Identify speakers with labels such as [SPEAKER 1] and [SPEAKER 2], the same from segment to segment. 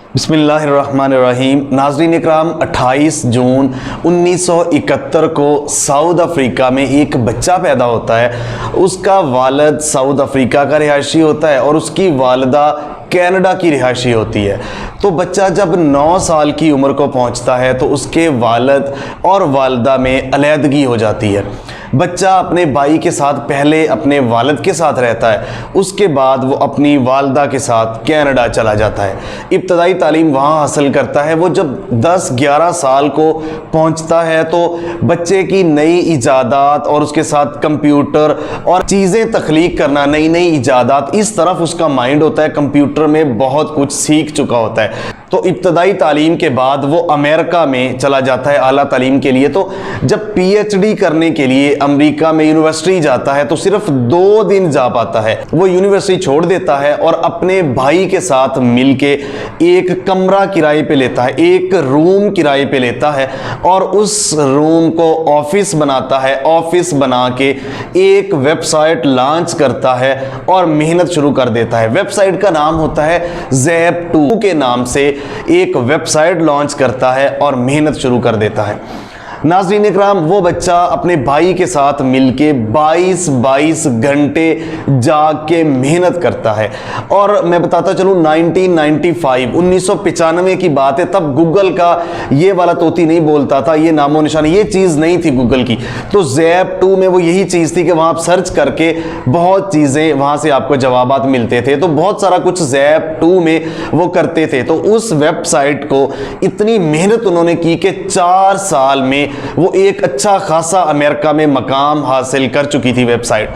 [SPEAKER 1] बिस्मिल्लाहिर्रहमानिर्रहीम। नाज़रीन इकराम, 28 जून 1971 को साउथ अफ्रीका में एक बच्चा पैदा होता है। उसका वालिद साउथ अफ्रीका का रिहायशी होता है और उसकी वालिदा कनाडा की रिहायशी होती है। तो बच्चा जब 9 साल की उम्र को पहुंचता है तो उसके वालिद और वालिदा में अलहदगी हो जाती है। बच्चा अपने भाई के साथ पहले अपने वालिद के साथ रहता है, उसके बाद वो अपनी वालिदा के साथ कनाडा चला जाता है। इब्तदाई तालीम वहाँ हासिल करता है। वो जब 10-11 साल को पहुँचता है तो बच्चे की नई इजादात और उसके साथ कंप्यूटर और चीज़ें तख्लीक करना, नई नई इजादात, इस तरफ उसका माइंड होता है। कंप्यूटर में बहुत कुछ सीख चुका होता है। तो इब्तदाई तालीम के बाद वो अमेरिका में चला जाता है आला तालीम के लिए। तो जब पीएचडी करने के लिए अमेरिका में यूनिवर्सिटी जाता है तो सिर्फ 2 दिन जा पाता है। वो यूनिवर्सिटी छोड़ देता है और अपने भाई के साथ मिलके एक कमरा किराए पे लेता है, एक रूम किराए पे लेता है और उस रूम को ऑफिस बनाता है। ऑफिस बना के एक वेबसाइट लॉन्च करता है और मेहनत शुरू कर देता है। वेबसाइट का नाम होता है Zep2 के नाम से एक वेबसाइट लॉन्च करता है और मेहनत शुरू कर देता है। नाज़रीन इकराम, वो बच्चा अपने भाई के साथ मिलके 22 घंटे जाग के मेहनत करता है। और मैं बताता चलूँ 1995 की बात है। तब गूगल का ये वाला तोती नहीं बोलता था, ये नामो निशान, ये चीज़ नहीं थी गूगल की। तो Zep2 में वो यही चीज़ थी कि वहाँ आप सर्च करके बहुत चीज़ें वहाँ से आपको जवाबात मिलते थे। तो बहुत सारा कुछ Zep2 में वो करते थे। तो उस वेबसाइट को इतनी मेहनत उन्होंने की कि 4 साल में वो एक अच्छा खासा अमेरिका में मकाम हासिल कर चुकी थी वेबसाइट।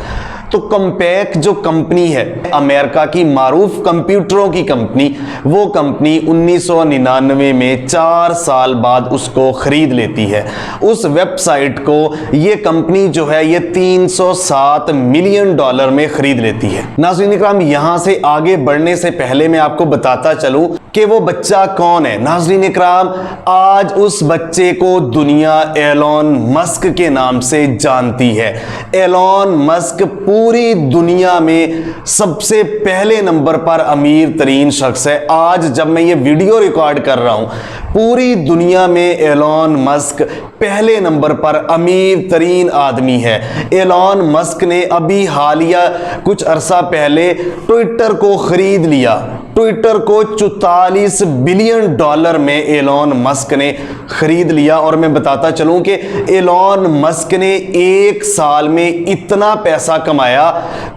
[SPEAKER 1] तो कंपैक जो कंपनी है, अमेरिका की मारूफ कंप्यूटरों की कंपनी, वो कंपनी 1999 में 4 साल बाद उसको खरीद लेती है। उस वेबसाइट को ये कंपनी जो है ये $307 मिलियन में खरीद लेती है। नाज़रीन इकराम, यहां से आगे बढ़ने से पहले मैं आपको बताता चलूं कि वो बच्चा कौन है। नाज़रीन इकराम, आज उस बच्चे को दुनिया एलोन मस्क के नाम से जानती है। एलोन मस्क पूरी दुनिया में सबसे पहले नंबर पर अमीर तरीन शख्स है। आज जब मैं ये वीडियो रिकॉर्ड कर रहा हूं, पूरी दुनिया में एलोन मस्क पहले नंबर पर अमीर तरीन आदमी है। एलोन मस्क ने अभी हालिया कुछ अरसा पहले ट्विटर को खरीद लिया। ट्विटर को $44 बिलियन में एलोन मस्क ने खरीद लिया। और मैं बताता चलूं कि एलोन मस्क ने 1 साल में इतना पैसा कमाया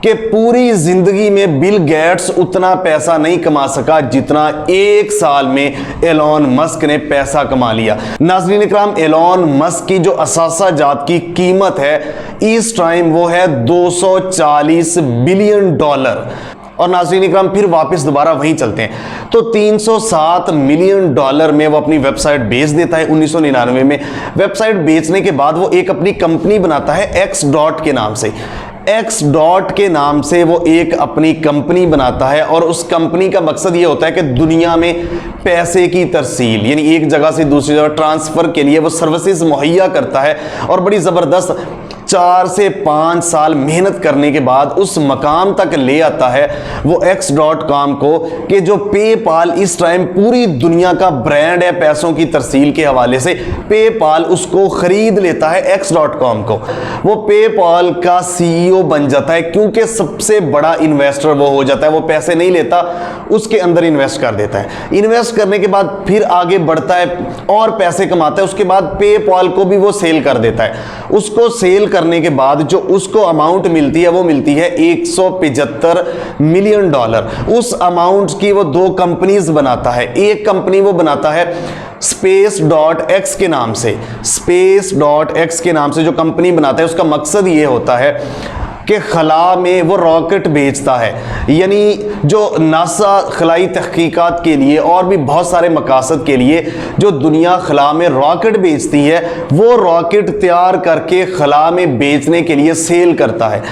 [SPEAKER 1] कि पूरी जिंदगी में बिल गेट्स उतना पैसा नहीं कमा सका जितना 1 साल में एलोन मस्क ने पैसा कमा लिया। नाज़रीन इकराम, एलोन मस्क की जो असासा जात की कीमत है इस टाइम वो है $240 बिलियन। और नाज़रीन इकराम, फिर वापस दोबारा वहीं चलते हैं। तो $307 मिलियन में वो अपनी वेबसाइट बेच देता है 1999 में। वेबसाइट बेचने के बाद वो एक अपनी कंपनी बनाता है Xdot के नाम से। Xdot के नाम से वो एक अपनी कंपनी बनाता है और उस कंपनी का मकसद ये होता है कि दुनिया में पैसे की तरसील, यानी एक जगह से दूसरी जगह ट्रांसफ़र के लिए वो सर्विसेज मुहैया करता है। और बड़ी ज़बरदस्त 4 से 5 साल मेहनत करने के बाद उस मकाम तक ले आता है वो X.com को कि जो पेपाल इस टाइम पूरी दुनिया का ब्रांड है पैसों की तरसील के हवाले से। पेपाल उसको खरीद लेता है X.com को। वो पेपाल का CEO बन जाता है क्योंकि सबसे बड़ा इन्वेस्टर वो हो जाता है। वो पैसे नहीं लेता, उसके अंदर इन्वेस्ट कर देता है। इन्वेस्ट करने के बाद फिर आगे बढ़ता है और पैसे कमाता है। उसके बाद पेपाल को भी वो सेल कर देता है। उसको सेल करने के बाद जो उसको अमाउंट मिलती है वो मिलती है $175 मिलियन। उस अमाउंट की वो 2 कंपनीज बनाता है। एक कंपनी वो बनाता है Space.x के नाम से। Space.x के नाम से जो कंपनी बनाता है उसका मकसद ये होता है कि खला में वो रॉकेट भेजता है। यानी जो नासा खलाई तहकीकात के लिए और भी बहुत सारे मकासद के लिए जो दुनिया खला में रॉकेट भेजती है, वो रॉकेट तैयार करके खला में बेचने के लिए सेल करता है।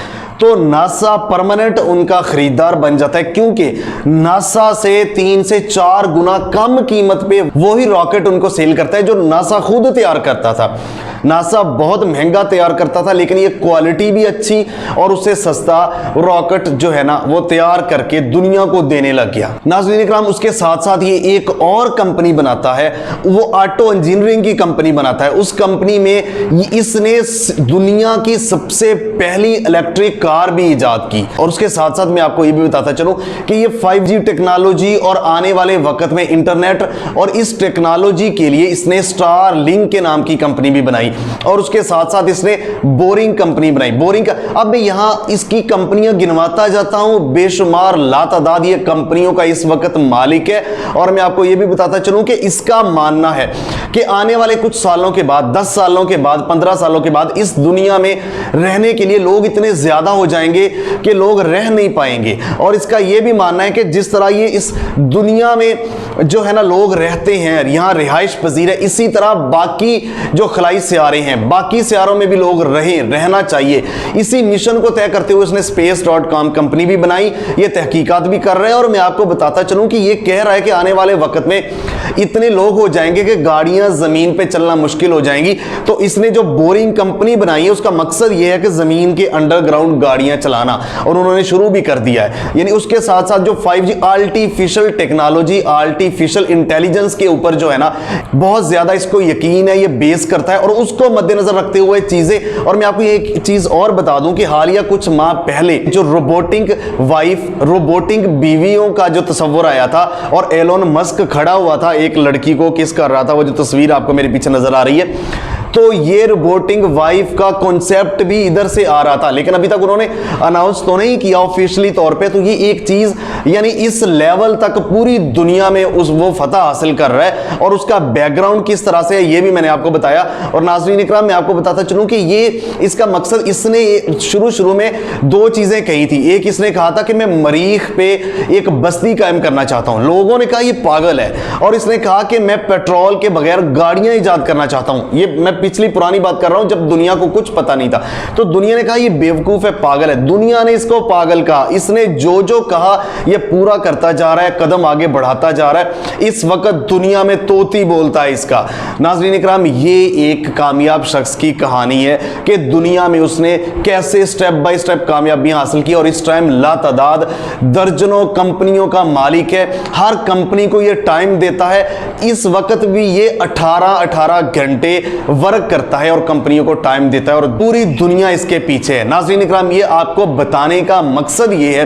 [SPEAKER 1] तो नासा परमानेंट उनका खरीदार बन जाता है क्योंकि नासा से 3 से 4 गुना कम कीमत पे वही रॉकेट उनको सेल करता है जो नासा खुद तैयार करता था। नासा बहुत महंगा तैयार करता था, लेकिन ये क्वालिटी भी अच्छी और उससे सस्ता रॉकेट जो है ना वो तैयार करके दुनिया को देने लग गया। नाज़रीन इकराम, उसके साथ साथ ये एक और कंपनी बनाता है, वो ऑटो इंजीनियरिंग की कंपनी बनाता है। उस कंपनी में इसने दुनिया की सबसे पहली इलेक्ट्रिक कार भी इजाद की। और उसके साथ साथ मैं आपको ये भी बताता चलूं कि ये 5G टेक्नोलॉजी और आने वाले वक्त में इंटरनेट और इस टेक्नोलॉजी के लिए इसने स्टारलिंक के नाम की कंपनी भी बनाई और उसके साथ साथ इसने बोरिंग कंपनी बनाई। बोरिंग का अब मैं यहां इसकी कंपनियां गिनवाता जाता हूं, बेशुमार लातादाद ये कंपनियों का इस वक्त मालिक है। और मैं आपको यह भी बताता चलूं कि इसका मानना है कि आने वाले कुछ सालों के बाद, 10 सालों के बाद, 15 सालों के बाद इस दुनिया में रहने के लिए लोग इतने ज्यादा हो जाएंगे कि लोग रह नहीं पाएंगे। और इसका यह भी मानना है कि जिस तरह ये इस दुनिया में जो है ना लोग रहते हैं, यहां रिहाइश पजीर है, इसी तरह बाकी जो खलाई सियारे हैं, बाकी सियारों में भी लोग रहना चाहिए। इसी मिशन को तय करते हुए उसने space.com कंपनी भी बनाई, ये तहकीकात भी कर रहे हैं। और मैं आपको बताता चलूं कि ये कह रहा है कि आने वाले वक्त में इतने लोग हो जाएंगे कि गाड़ियां जमीन पे चलना मुश्किल हो जाएंगी। तो इसने जो बोरिंग कंपनी बनाई है उसका मकसद यह है कि जमीन के अंडरग्राउंड गाड़ियां चलाना, और उन्होंने शुरू भी कर दिया है। यानी उसके साथ साथ जो 5G artificial technology, artificial intelligence के ऊपर जो है ना बहुत ज्यादा इसको यकीन है, ये बेस करता है और उसको मद्देनजर रखते हुए चीजें। और मैं आपको एक चीज और बता दूं कि हालिया कुछ माह पहले जो रोबोटिक वाइफ, रोबोटिक बीवियों का जो तस्वर आया था और एलोन मस्क खड़ा हुआ था एक लड़की को किस कर रहा था, वो जो तस्वीर आपको मेरे पीछे नजर आ रही है, तो ये रोबोटिक वाइफ का कॉन्सेप्ट भी इधर से आ रहा था, लेकिन अभी तक उन्होंने अनाउंस तो नहीं किया ऑफिशियली तौर पे। तो ये एक चीज यानी इस लेवल तक पूरी दुनिया में वो फतह हासिल कर रहा है और उसका बैकग्राउंड किस तरह से है ये भी मैंने आपको बताया। और नाज़रीन इकराम, मैं आपको बताता चलूं कि ये इसका मकसद, इसने शुरू में दो चीजें कही थी। एक इसने कहा था कि मैं मरीख पे एक बस्ती कायम करना चाहता हूं, लोगों ने कहा ये पागल है। और इसने कहा कि मैं पेट्रोल के बगैर गाड़ियां इजाद करना चाहता हूं। ये मैं पिछली पुरानी बात कर रहा हूं जब दुनिया को कुछ पता नहीं था। तो दुनिया ने कहा ये बेवकूफ है, पागल है। दुनिया ने इसको पागल कहा। इसने जो जो कहा ये पूरा करता जा रहा है, कदम आगे बढ़ाता जा रहा है। इस वक्त दुनिया में तोती बोलता है इसका। नाज़रीन इकराम, ये एक कामयाब शख्स की कहानी है कि दुनिया में उसने कैसे स्टेप बाय स्टेप कामयाबियां हासिल की और इस टाइम लातादाद दर्जनों कंपनियों का मालिक है। हर कंपनी को ये टाइम देता है। इस वक्त भी ये 18 घंटे वर्क करता है और कंपनियों को टाइम देता है और पूरी दुनिया इसके पीछे है। नाज़रीन इकराम, ये आपको बताने का मकसद ये है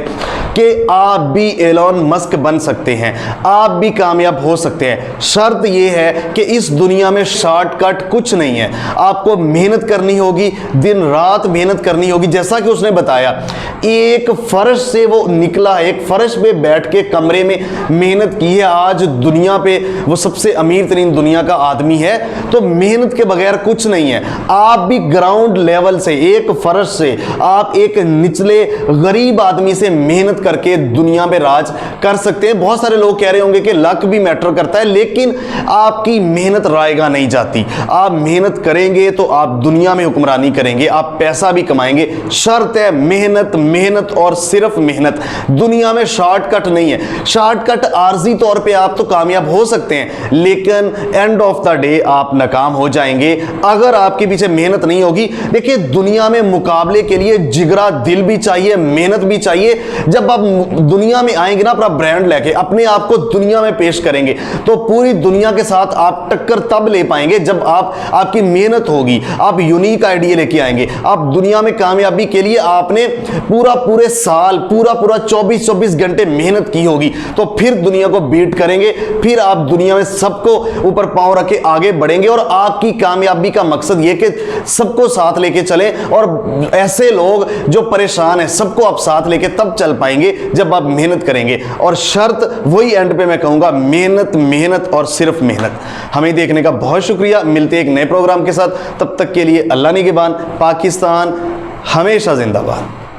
[SPEAKER 1] कि आप भी एलोन मस्क बन सकते हैं, आप भी कामयाब हो सकते हैं। शर्त यह है कि इस दुनिया में शॉर्टकट कुछ नहीं है। आपको मेहनत करनी होगी, दिन रात मेहनत करनी होगी। जैसा कि उसने बताया, एक फर्श से वो निकला है, एक फर्श पे बैठ के कमरे में मेहनत की है। आज दुनिया पे वो सबसे अमीर तरीन दुनिया का आदमी है। तो मेहनत के बगैर कुछ नहीं है। आप भी ग्राउंड लेवल से, एक फर्श से, आप एक निचले गरीब आदमी से मेहनत करके दुनिया में राज कर सकते हैं। बहुत सारे लोग कह रहे होंगे कि लक भी मैटर करता है, लेकिन आपकी मेहनत रायगा नहीं जाती। आप मेहनत करेंगे तो आप दुनिया में हुक्मरानी करेंगे, आप पैसा भी कमाएंगे। शर्त है मेहनत, मेहनत और सिर्फ मेहनत। दुनिया में शॉर्टकट नहीं है। शॉर्टकट आर्जी तौर पे आप तो कामयाब हो सकते हैं, लेकिन एंड ऑफ द डे आप नाकाम हो जाएंगे अगर आपके पीछे मेहनत नहीं होगी। देखिए, दुनिया में मुकाबले के लिए जिगरा दिल भी चाहिए, मेहनत भी चाहिए। जब आप दुनिया में आएंगे ना, अपना ब्रांड लेके अपने आप को दुनिया में पेश करेंगे, तो पूरी दुनिया के साथ आप टक्कर तब ले पाएंगे जब आपकी मेहनत होगी, आप यूनिक आइडिया लेके आएंगे। आप दुनिया में कामयाबी के लिए आपने पूरे साल, पूरा 24 घंटे मेहनत की होगी, तो फिर दुनिया को बीट करेंगे। फिर आप दुनिया में सबको ऊपर पांव रखे आगे बढ़ेंगे। और आपकी कामयाबी का मकसद यह कि सबको साथ लेके चलें, और ऐसे लोग जो परेशान हैं सबको आप साथ लेके तब चल पाएंगे जब आप मेहनत करेंगे। और शर्त वही एंड पे मैं कहूंगा, मेहनत, मेहनत और सिर्फ मेहनत। हमें देखने का बहुत शुक्रिया। मिलते हैं एक नए प्रोग्राम के साथ, तब तक के लिए अल्लाह निगहबान। पाकिस्तान हमेशा जिंदाबाद।